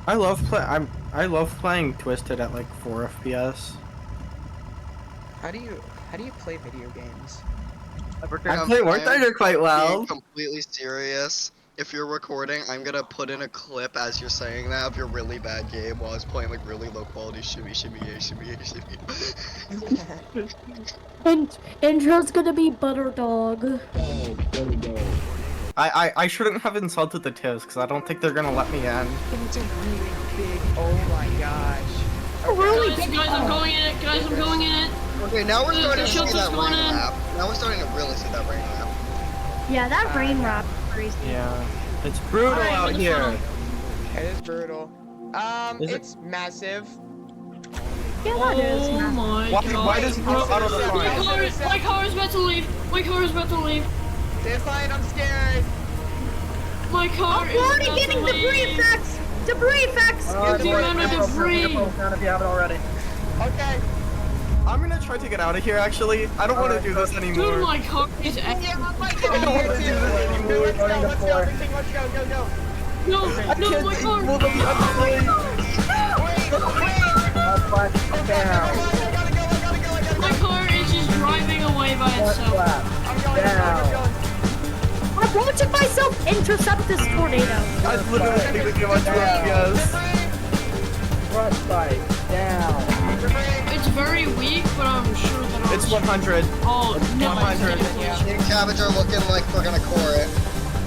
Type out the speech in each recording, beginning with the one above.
I love playing Twisted at like 4 FPS. How do you play video games? I play War Thunder quite well. Being completely serious. If you're recording, I'm gonna put in a clip as you're saying that of your really bad game while I was playing like really low quality shimmy. And intro's gonna be Butter Dog. I shouldn't have insulted the Tivs because I don't think they're gonna let me in. It's a really big. Oh my gosh. Really Guys, big. guys, I'm going in it. Guys, I'm going in it. Okay, now we're starting to see shelter's that rain going in. map. Now we're starting to really see that rain map. Yeah, that rain wrap is crazy. Yeah, it's brutal Alright, out let's here. go. It is brutal. Is it? It's massive. Yeah, that is. Oh my god. Why does it go out of the My line? car is about to leave. My car is about to leave. Stay fine, I'm scared. My car I'm is already about getting to debris leave. effects! Debris effects! Get the amount of debris. If you haven't already. Okay. I'm gonna try to get out of here. Actually, I don't want to do this Dude, anymore. my car is Yeah, my God. I don't wanna do this anymore. Let's go, let's go, everything, let's go, go, go. No, no, my car. Move the Wait. Flash down. My car is just driving away by Flash itself. flat. I'm going. Down. I'm watching myself intercept this tornado. I literally think we give on 2 FPS. Front spike. Down. It's very weak, but I'm sure that It's 100. Oh, no, 100. Me and Cabbage are looking like we're gonna core it.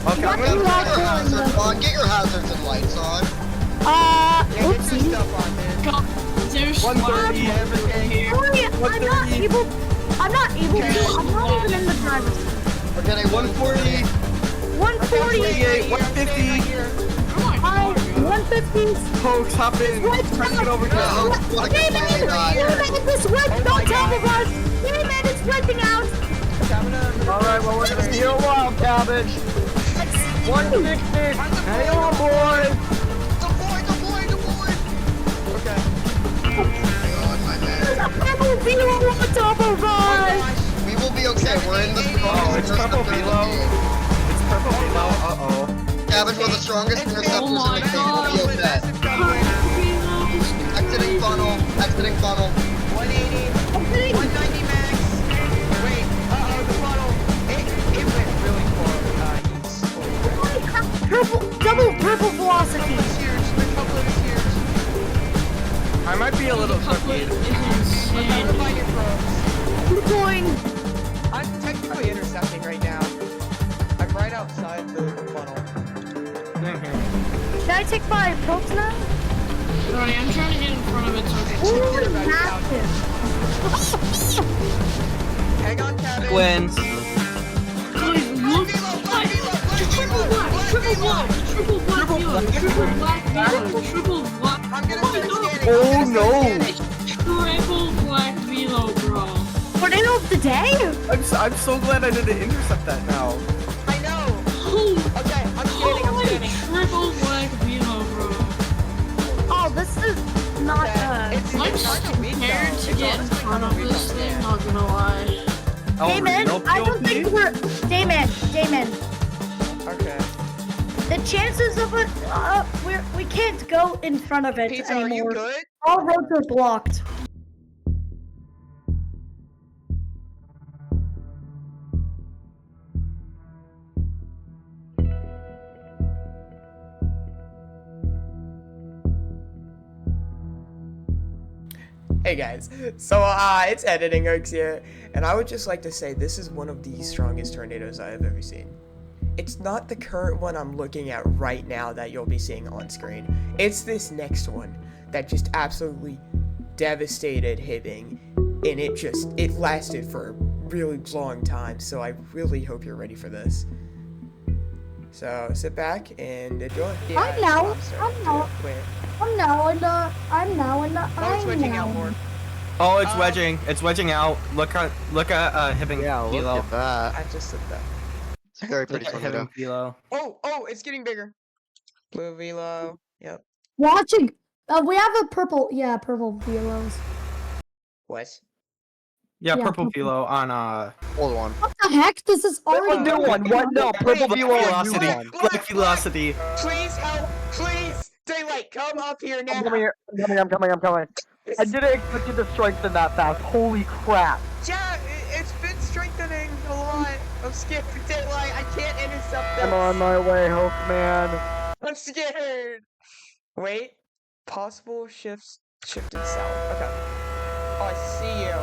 Okay, I'm What do you gonna. want? Get your hazards on. Get your hazards and lights on. Yeah, get your Oopsie. stuff on, man. God, there's 130. Everything. Sorry, I'm not able to. I'm not even in the driver's seat. We're getting 140. 140. 128. 150. Oh my god. 150. Pokes, hop in. Try to get over here. What a Damon, completely died. Damon, this whip, don't tell the guys. Damon, it's whipping out. Alright, well, we're gonna be here a while, Cabbage. 160. Hang on, boys. Deploy. Okay. God, my man. I will be on top of us. We will be okay. We're in the Oh, it's strongest purple interceptors in the below. game. It's purple below. Uh-oh. Cabbage, we're the strongest interceptors in the my game. God. We'll be okay. Exiting funnel. 180. 190 max. Wait. Uh-oh, the funnel. It went really far. East. Double velocity. It's huge. The couplet is huge. I might be a little Couplet cookied. is Remember insane. by your probes. We're going. I'm technically intercepting right now. I'm right outside the funnel. Should I take my probes now? Sorry, I'm trying to get in front of it so I can Ooh, about massive. Hang on, Cabbage. Wins. Guys, look! Triple black velo, triple black. I'm gonna Oh my start god! scanning. Oh, I'm gonna no. start scanning. Triple black velo, bro. Tornado of the day? I'm so glad I didn't intercept that now. I know. Holy, Okay, I'm scanning. I'm holy scanning. triple black velo, bro. Oh, this is not It's I'm kinda weak, scared though. to It's get in honestly front kinda of weak this up thing, there. not gonna lie. Oh, Damon, real I don't POV? think we're. Damon. Okay. The chances of it, we can't go in front of it Pizza, are anymore. you good? All roads are blocked. Hey guys, so it's Editing Oaks here, and I would just like to say this is one of the strongest tornadoes I have ever seen. It's not the current one I'm looking at right now that you'll be seeing on screen. It's this next one that just absolutely devastated Hibbing, and it lasted for a really long time, so I really hope you're ready for this. So sit back and enjoy. I'm now in the. Oh, it's switching out more. Oh, it's wedging. It's wedging out. Look at Hibbing. Yeah, look Velo. at that. I just said that. It's a very Look pretty at tornado. Hibbing Velo. Oh, it's getting bigger. Blue velo. Yep. Watching. We have a purple. Yeah, purple velos. What? Yeah, Yeah, purple purple. Velo on Hold on. What the heck? This is already. New one. What? No, purple Wait, velo. velocity. Look, Black velocity. Please help! Please! Daylight! it. Come up here now. I'm coming. I didn't expect you to strengthen that fast. Holy crap. Yeah, it's been strengthening a lot. I'm scared for daylight. I can't intercept this. I'm on my way, Hulkman. I'm scared. Wait. Possible shifted south. Okay. Oh, I see you.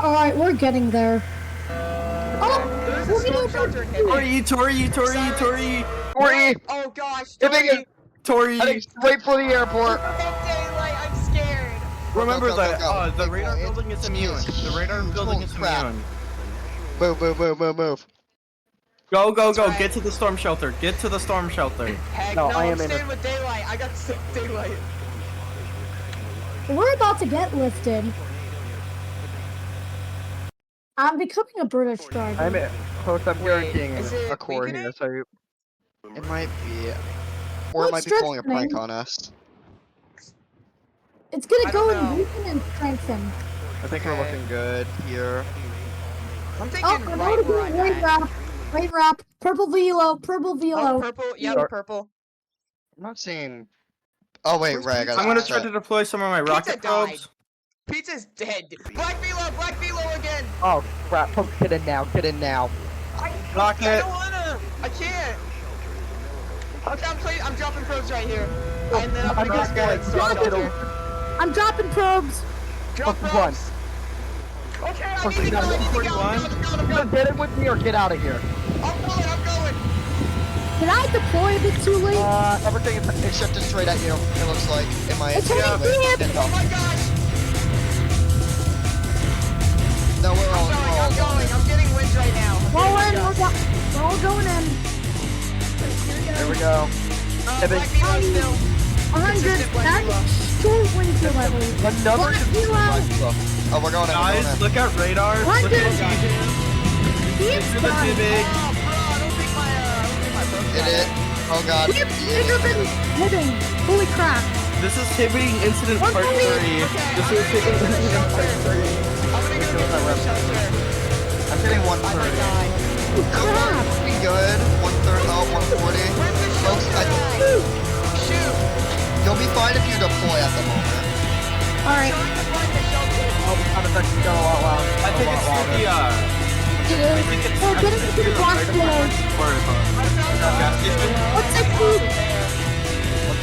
Alright, we're getting there. There's a storm shelter hidden. Tori. Tori! Oh gosh, If they Tori. Tori. Heading straight for the airport. Daylight, I'm scared. Remember Go, go, that go, go. the Big radar boy, building is it's immune. huge. The radar building is Crap. immune. Move. Go. right. Get to the storm shelter. Heck No, I I'm am in staying it. with daylight. I got to stay with daylight. We're about to get lifted. I'm becoming a British driver. I'm guaranteeing is it a core weakening? here, so you... It might be. Or it Well, might be it's pulling a prank strengthening. on us. It's gonna I go don't know. and weaken and strengthen. I think we're Okay. looking good here. I'm Oh, thinking I'm right gonna where do I'm rain at. wrap. Rain wrap. Purple velo. Purple Oh, velo. purple. Yeah, Start- purple. I'm not seeing. Oh wait, Where's right. I Pizza? got I'm gonna that. try to deploy some of my Pizza rocket died. probes. Pizza's dead. Black Velo again. Oh, crap. Poke, get in now. I Rocket. don't wanna. I can't. Okay, I'm dropping probes right here. Oh, And then I'm I'm gonna not go going. and storm Drop it. shelter. I'm dropping probes. Drop Fuck probes. Okay, I need to go. I'm going. Get in with me or get out of here. I'm going. Did I deploy a bit too late? Everything is... It shifted straight at you. It looks like it might. It's hitting me. Oh my gosh. No, we're all. I'm going. I'm getting winds right now. Roll in. We're all going in. Here we go. Black Velo still. 100. Consistent Black That's Velo. short wind chill level. Another... Black velo. Oh, we're going in. We're Guys, going in. look at radars. Look at He's the done. big. Oh, bro, I don't think my probes Did got it? Oh god. He's bigger than hitting. Holy crap. This is Hibbing Incident One Part 3. minute. This is Hibbing Incident Part 3. I'm gonna go get the shelter. I'm getting I might 130. die. Crap. Pretty good. 130. Oh, 140. Where's the Folks, shelter at? Shoot. you'll be fine if you deploy at the moment. Alright. Trying to find the shelter. Oh, the sound effects go a lot louder. I think it's through the We're getting to the black velo. gas station. What's 60?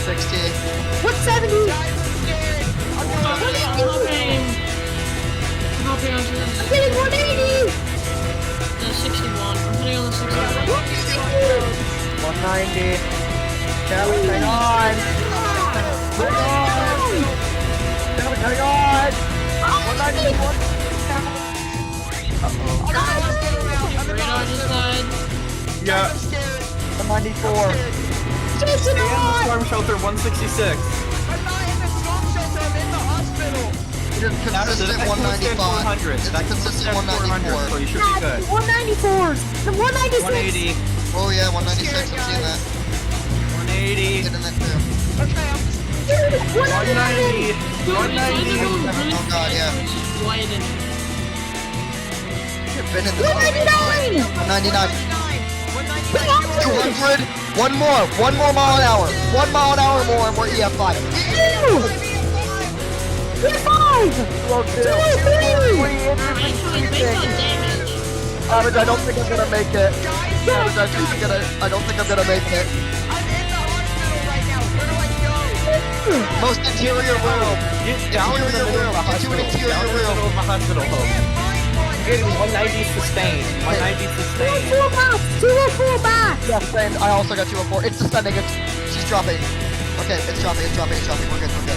160. What's 70? Guys, I'm scared. I'm going. I'm hopping onto this. I'm getting 180. The 61. I'm putting on the 61. 190. Kevin, hang on. Hang on. Kevin, hang on. 191. Radar just died. Yeah. I'm scared. 194. Jason And the on! storm shelter 166. I'm not in the storm shelter. I'm in the hospital. It is consistent 195. It's consistent 194. So you should be good. 194. The 196. 180. Oh yeah, 196. I'm seeing that. 180. Getting that too. Okay, I'm 190. 190. Oh god, yeah. Widen. You've been in the 199. 199. 199. 200. One more mile an hour. 1 mile an hour more, and we're EF5. We're 5. Well, 2, 3. Actually, based on damage. Savage, I don't think I'm gonna make it. Savage, I don't think I'm gonna make it. I'm in the hospital right now. Where do I go? Most interior room. Get down in the Interior middle of room. the Get to an hospital. interior Down in the middle room. of the hospital. I can't find one. Getting 190 sustained. 190 sustained. 204 back. 204 back. Yes, and I also got 204. It's descending. She's dropping. Okay, it's dropping. We're good.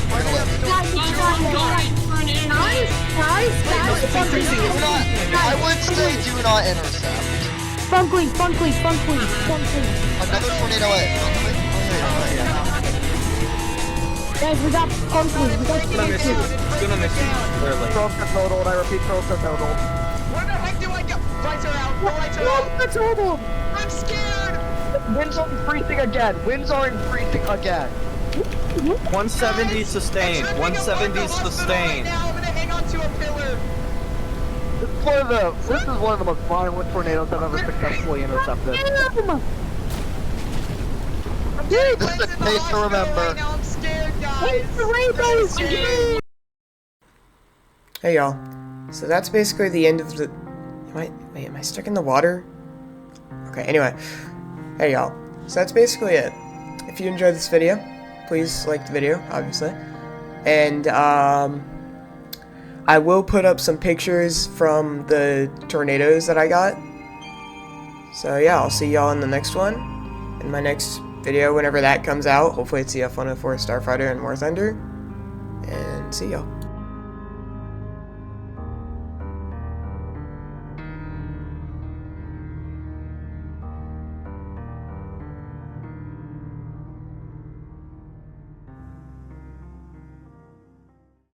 We're gonna live. Guys, Guys, I'm going for an interview. guys. Do not. I would say do not intercept. Funkly. Another tornado hit. Oh yeah. Guys, we got Funkly. We got Gonna miss you. Gonna miss you. Clearly. Tropes are totaled. I repeat, tropes are totaled. Where the heck do I go? Lights are out. The lights are No, out. that's horrible. I'm scared. Winds are increasing again. 170 sustained. 170 sustained. Now I'm gonna hang on to a pillar. This is one of the most violent tornadoes I've ever successfully intercepted. Damn. I'm getting This is placed a in the case to hospital remember. right now. I'm scared, guys. Again. Hey y'all. So that's basically the end of the. Wait, am I stuck in the water? Okay. Anyway. Hey y'all. So that's basically it. If you enjoyed this video, please like the video, obviously, and I will put up some pictures from the tornadoes that I got. So yeah, I'll see y'all in the next one. In my next video, whenever that comes out. Hopefully it's the F-104 Starfighter and War Thunder. And see y'all.